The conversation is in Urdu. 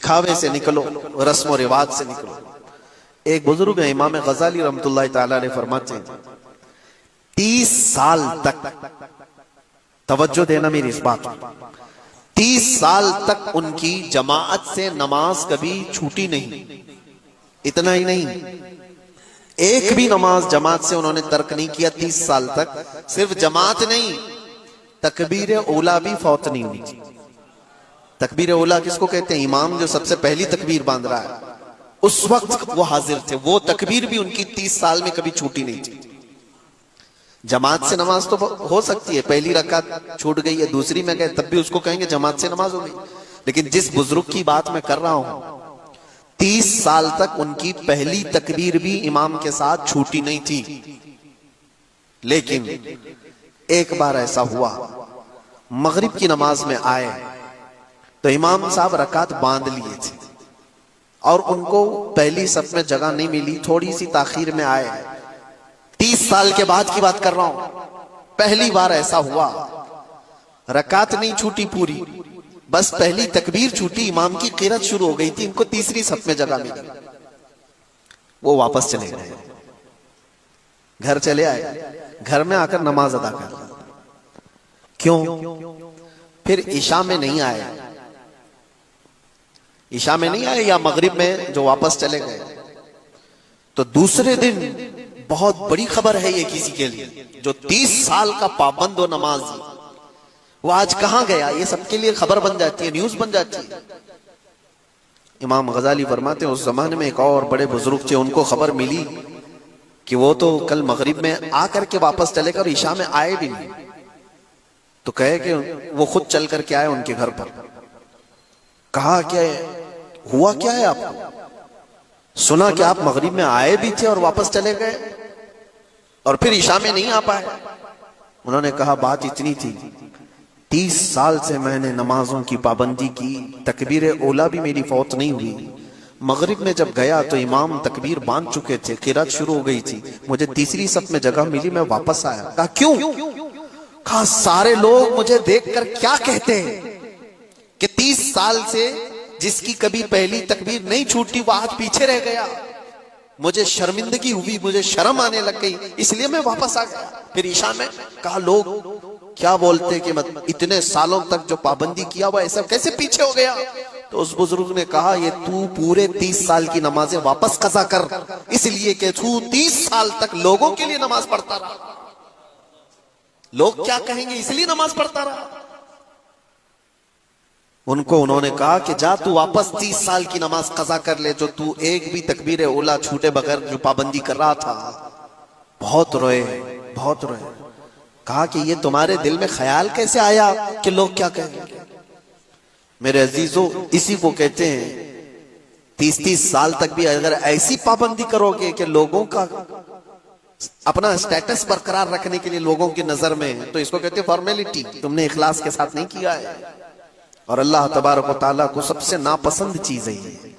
دکھاوے سے نکلو، رسم و رواج سے نکلو۔ ایک بزرگ ہے امام غزالی رحمۃ اللہ تعالی علیہ، فرماتے ہیں 30 سال تک، توجہ دینا میری اس بات، 30 سال تک ان کی جماعت سے نماز کبھی چھوٹی نہیں۔ اتنا ہی نہیں، ایک بھی نماز جماعت سے انہوں نے ترک نہیں کیا 30 سال تک۔ صرف جماعت نہیں، تکبیر اولا بھی فوت نہیں ہوئی تھی۔ تکبیر اولا کس کو کہتے ہیں؟ امام جو سب سے پہلی تکبیر باندھ رہا ہے اس وقت وہ حاضر تھے، وہ تکبیر بھی ان کی 30 سال میں کبھی چھوٹی نہیں تھی۔ جماعت سے نماز تو ہو سکتی ہے، پہلی رکعت چھوٹ گئی ہے، دوسری میں گئے تب بھی اس کو کہیں گے جماعت سے نماز ہو گئی، لیکن جس بزرگ کی بات میں کر رہا ہوں 30 سال تک ان کی پہلی تکبیر بھی امام کے ساتھ چھوٹی نہیں تھی۔ لیکن ایک بار ایسا ہوا، مغرب کی نماز میں آئے تو امام صاحب رکعت باندھ لیے تھے اور ان کو پہلی صف میں جگہ نہیں ملی، تھوڑی سی تاخیر میں آئے۔ 30 سال کے بعد کی بات کر رہا ہوں، پہلی بار ایسا ہوا، رکعت نہیں چھوٹی پوری، بس پہلی تکبیر چھوٹی، امام کی قرات شروع ہو گئی تھی، ان کو تیسری صف میں جگہ ملی، وہ واپس چلے گئے، گھر چلے آئے، گھر میں آ کر نماز ادا کر لی۔ کیوں؟ پھر عشاء میں نہیں آئے، عشاء میں نہیں آئے یا مغرب میں جو واپس چلے گئے، تو دوسرے دن بہت بڑی خبر ہے یہ کسی کے لیے، جو 30 سال کا پابند و نمازی وہ آج کہاں گیا، یہ سب کے لیے خبر بن جاتی ہے، نیوز بن جاتی ہے۔ امام غزالی فرماتے ہیں اس زمانے میں ایک اور بڑے بزرگ تھے، ان کو خبر ملی کہ وہ تو کل مغرب میں آ کر کے واپس چلے گئے اور عشاء میں آئے بھی نہیں، تو کہے کہ وہ خود چل کر کے آئے ان کے گھر پر، کہا کیا ہوا، کیا ہے آپ کو؟ سنا کہ آپ مغرب میں آئے بھی تھے اور واپس چلے گئے اور پھر عشاء میں نہیں آ پائے۔ انہوں نے کہا بات اتنی تھی، 30 سال سے میں نے نمازوں کی پابندی کی، تکبیر اولا بھی میری فوت نہیں ہوئی، مغرب میں جب گیا تو امام تکبیر باندھ چکے تھے، قرات شروع ہو گئی تھی، مجھے تیسری صف میں جگہ ملی، میں واپس آیا۔ کہا کیوں؟ کہا سارے لوگ مجھے دیکھ کر کیا کہتے ہیں کہ 30 سال سے جس کی کبھی پہلی تکبیر نہیں چھوٹی وہ آج پیچھے رہ گیا، مجھے شرمندگی ہوئی، مجھے شرم آنے لگ گئی، اس لیے میں واپس آ گیا۔ پھر عشاء میں کہا لوگ کیا بولتے کہ اتنے سالوں تک جو پابندی کیا ہوا ایسا کیسے پیچھے ہو گیا؟ تو اس بزرگ نے کہا یہ تو پورے 30 سال کی نمازیں واپس قضا کر، اس لیے کہ تو 30 سال تک لوگوں کے لیے نماز پڑھتا رہا، لوگ کیا کہیں گے اس لیے نماز پڑھتا رہا۔ ان کو انہوں نے کہا کہ جا تو واپس 30 سال کی نماز قضا کر لے، جو تو ایک بھی تکبیر اولا چھوٹے بغیر جو پابندی کر رہا تھا۔ بہت روئے، بہت روئے، کہا کہ یہ تمہارے دل میں خیال کیسے آیا کہ لوگ کیا کہیں گے؟ میرے عزیزو، اسی کو کہتے ہیں 30 سال تک بھی اگر ایسی پابندی کرو گے کہ لوگوں کا اپنا سٹیٹس برقرار رکھنے کے لیے لوگوں کی نظر میں، تو اس کو کہتے ہیں فارمیلٹی، تم نے اخلاص کے ساتھ نہیں کیا ہے، اور اللہ تبارک و تعالیٰ کو سب سے ناپسند چیز ہے یہ۔